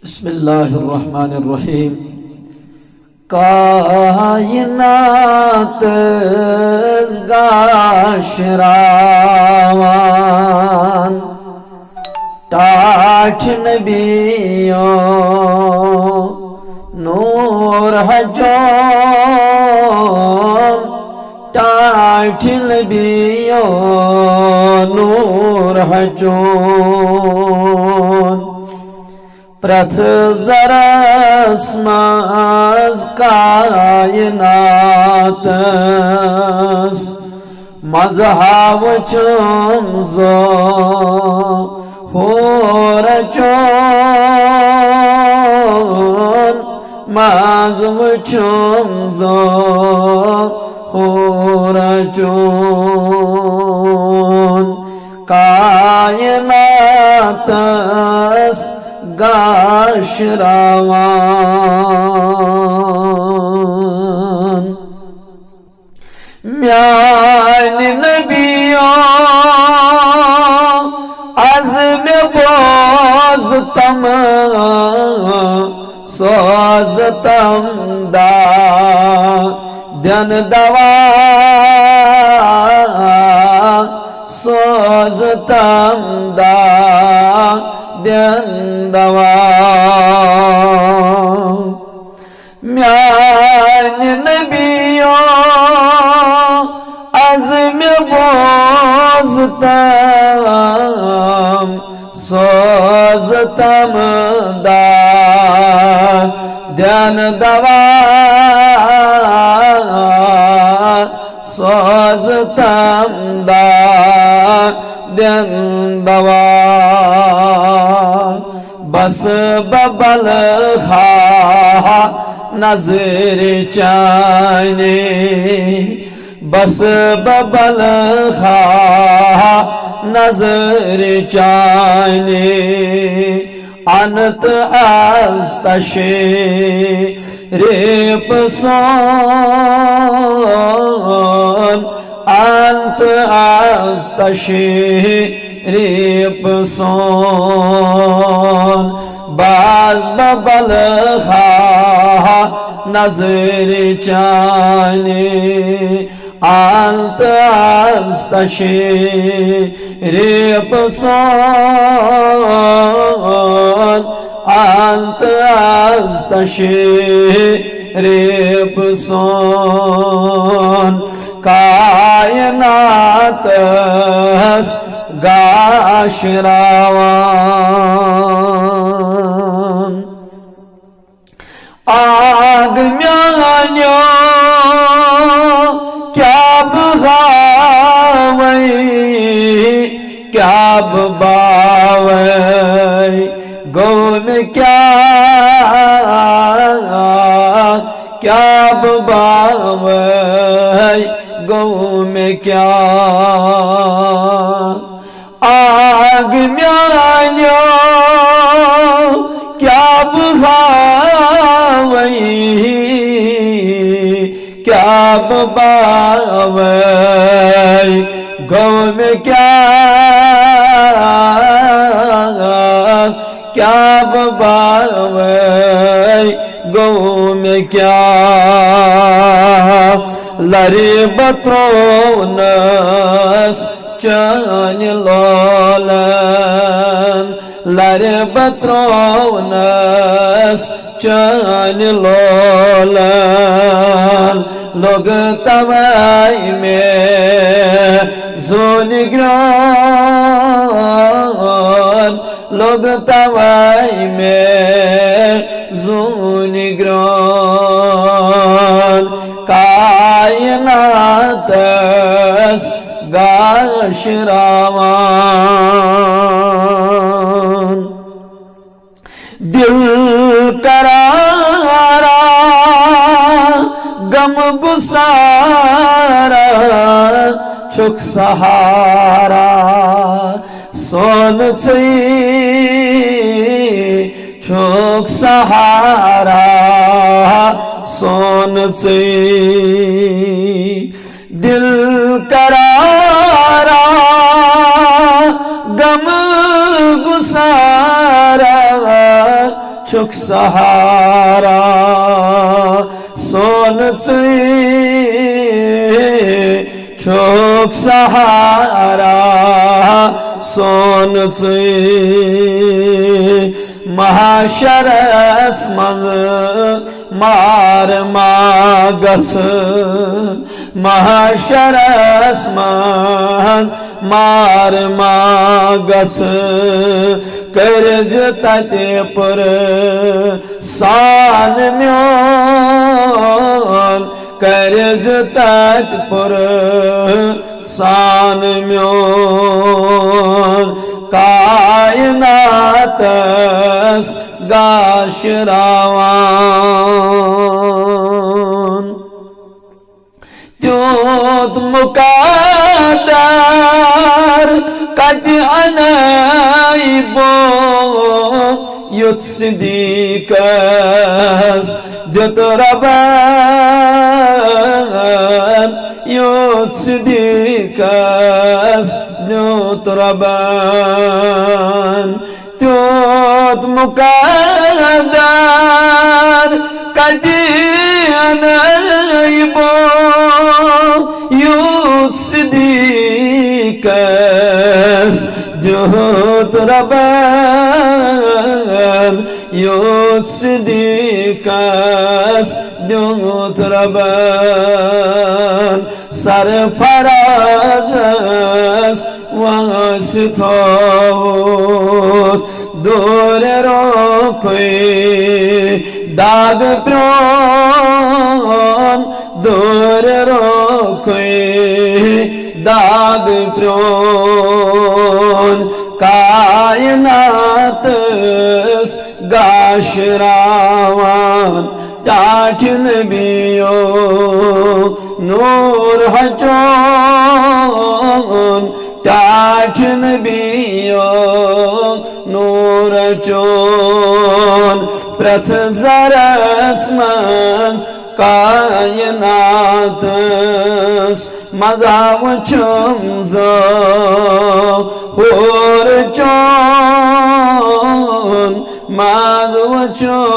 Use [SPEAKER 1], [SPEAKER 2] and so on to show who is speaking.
[SPEAKER 1] बिस्मिल्लाहिर्रहमानिर्रहीम। कायनात गाशरावान टाठ नबियों नूर हजों टाठ नबियों नूर हजों प्रथ ज़रस मज़ कायनातस मज़हाव चुमज़ो हो रचोन मज़व चुमज़ो हो रचोन कायनातस गाशरावान म्यान नबियों अज़्म बोज़तम सोज़तम दा दन दवा सोज़तम दा दवा म्यान नबियों अज़्म बोज़तम सोज़तम दा दन दवा सोज़तम दा दन दवा बस बबल खा नजर चाने बस बबल खा नजर चाने अनत आस्तशे रेप सोन अंत आस्तशे रेप सोन बाज बबल खा नजर चाने अंत आस्तशे रेप सोन अंत आस्तशे रेप सोन कायनातस गाशरावान आग म्यान्यो क्या बगावई क्या बावई गौ में क्या बावई गौ में क्या आग म्यान्यो क्या बुहावई क्या बावई गौ में क्या बावई गौ में क्या लरे बत्रोनस चान लोलन लरे बत्रोनस चान लोलन लोग तवाई में ज़ोनिग्रान लोग तवाई में ज़ोनिग्रान कायनातस गाशरावान दिल करारा गम गुसारा छुक सहारा सोन से छुक सहारा सोन से दिल करारा गम गुसारा çok sahara son çok sahara son mahşer esmanı marmagası mahşer esman marmagası कर्ज तते पर सान म्योन कर्ज तत पर सान म्योन कायनातस गाशरावान त्योत मुकादर कद अनाइबो युत सिद्दीकस द्युत रबन युत सिद्दीकस द्युत रबन त्योत मुकादर कद अनाइबो युत सिद्दीकस द्युत रबन युत सिद्दीकस द्युत रबन सरफराजस वासिथोत दूर रोकोई दाग प्रोन दूर रोकोई दाग प्रोन कायनातस गाशरावान टाठन बियो नूर हचोन टाठन बियो नूर चोन प्रथ जरसमस कायनातस मजाव चुमजो होर चोन माजव चोन